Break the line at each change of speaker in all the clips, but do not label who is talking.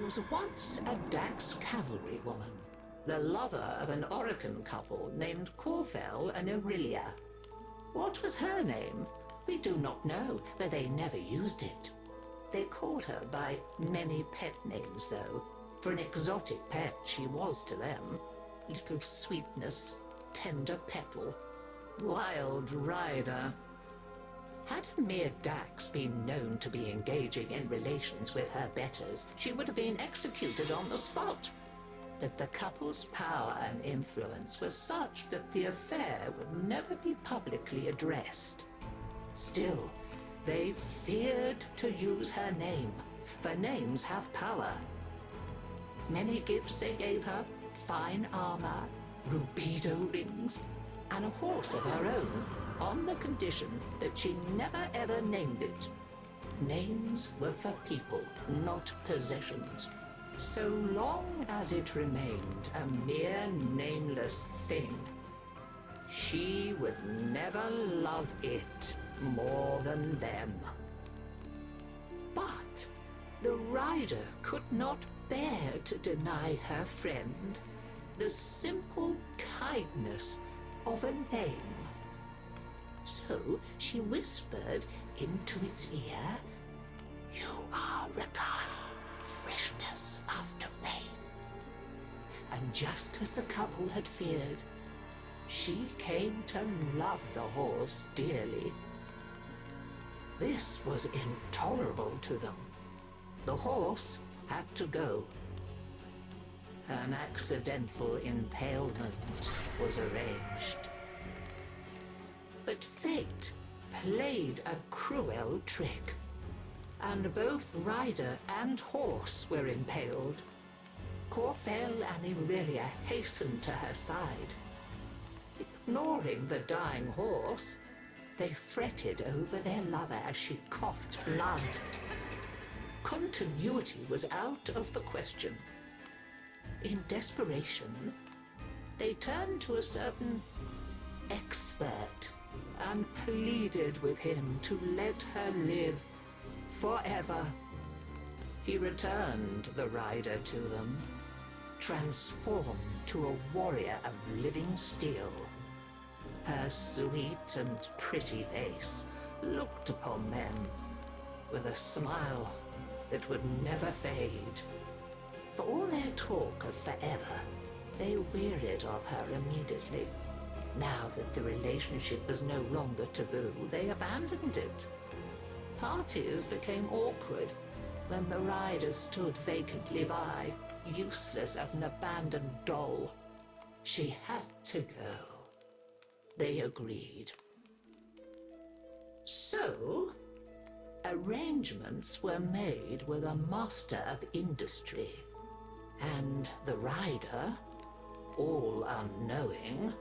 was once a Dax cavalry woman, the lover of an Orokin couple named Corfel and Aurelia. What was her name? We do not know, but they never used it. They called her by many pet names, though. For an exotic pet she was to them. Little Sweetness, Tender Petal, Wild Rider. Had a mere Dax been known to be engaging in relations with her betters, she would have been executed on the spot. But the couple's power and influence was such that the affair would never be publicly addressed. Still, they feared to use her name, for names have power. Many gifts they gave her, fine armor, rubido rings, and a horse of her own, on the condition that she never ever named it. Names were for people, not possessions. So long as it remained a mere nameless thing, she would never love it more than them. But the rider could not bear to deny her friend the simple kindness of a name. So she whispered into its ear, "You are Rakhali, freshness after rain." And just as the couple had feared, she came to love the horse dearly. This was intolerable to them. The horse had to go. An accidental impalement was arranged. But fate played a cruel trick, and both rider and horse were impaled. Corfel and Aurelia hastened to her side. Ignoring the dying horse, they fretted over their lover as she coughed blood. Continuity was out of the question. In desperation, they turned to a certain expert and pleaded with him to let her live forever. He returned the rider to them, transformed to a warrior of living steel. Her sweet and pretty face looked upon them with a smile that would never fade. For all their talk of forever, they wearied of her immediately. Now that the relationship was no longer taboo, they abandoned it. Parties became awkward when the rider stood vacantly by, useless as an abandoned doll. She had to go. They agreed. So, arrangements were made with a master of industry, and the rider, all unknowing,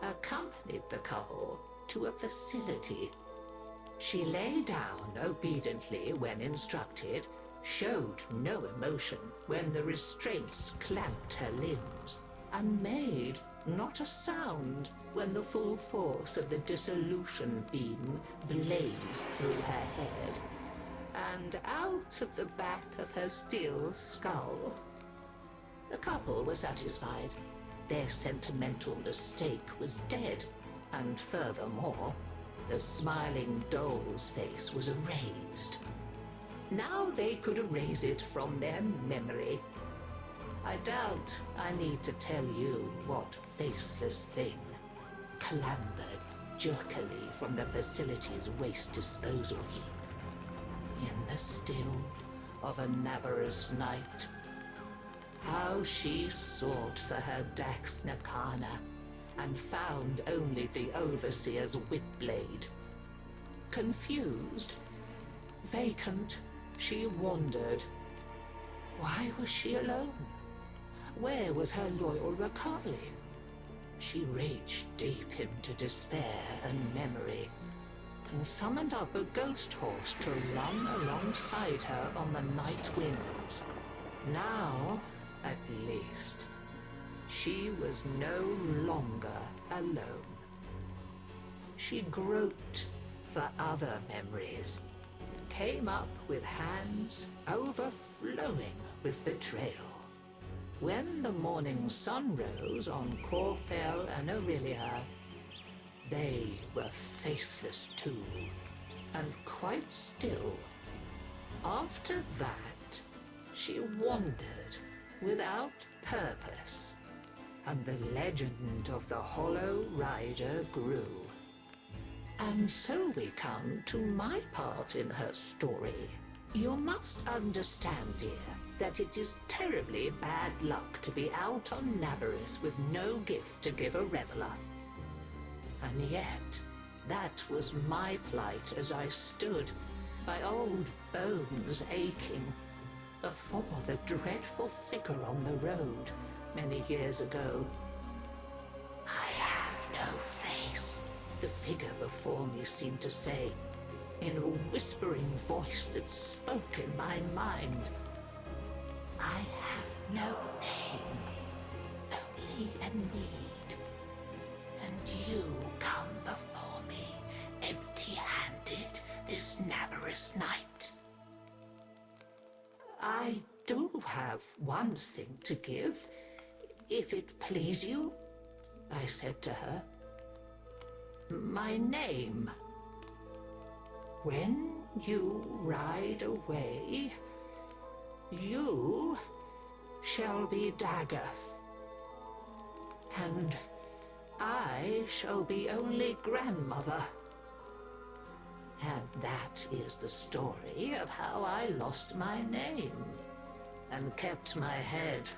accompanied the couple to a facility. She lay down obediently when instructed, showed no emotion when the restraints clamped her limbs, and made not a sound when the full force of the dissolution beam blazed through her head and out of the back of her steel skull. The couple were satisfied. Their sentimental mistake was dead, and furthermore, the smiling doll's face was erased. Now they could erase it from their memory. I doubt I need to tell you what faceless thing clambered jerkily from the facility's waste disposal heap in the still of a Naberus night. How she sought for her Dax Nakana and found only the overseer's whip-blade. Confused, vacant, she wandered. Why was she alone? Where was her loyal Rakhali? She reached deep into despair and memory, and summoned up a ghost horse to run alongside her on the night winds. Now, at least, she was no longer alone. She groped for other memories, came up with hands overflowing with betrayal. When the morning sun rose on Corfell and Aurelia, they were faceless too, and quite still. After that, she wandered without purpose, and the legend of the Hollow Rider grew. And so we come to my part in her story. You must understand, dear, that it is terribly bad luck to be out on Naberus with no gift to give a reveler. And yet, that was my plight as I stood, my old bones aching, before the dreadful figure on the road many years ago. "I have no face," the figure before me seemed to say, in a whispering voice that spoke in my mind. "I have no name, only a need, and you come before me empty-handed this Naberus night." "I do have one thing to give, if it please you," I said to her. "My name. When you ride away, you shall be Dagath, and I shall be only grandmother. And that is the story of how I lost my name and kept my head.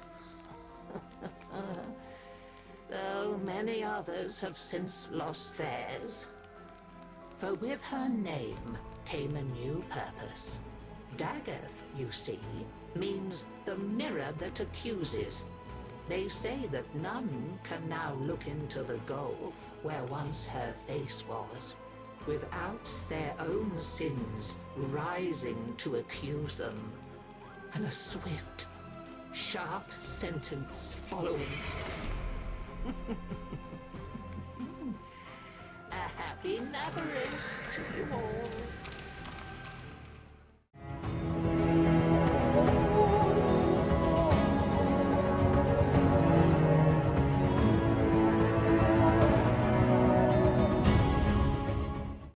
Though many others have since lost theirs. For with her name came a new purpose. Dagath, you see, means the mirror that accuses. They say that none can now look into the gulf where once her face was, without their own sins rising to accuse them, and a swift, sharp sentence following. A happy Naberus to you all.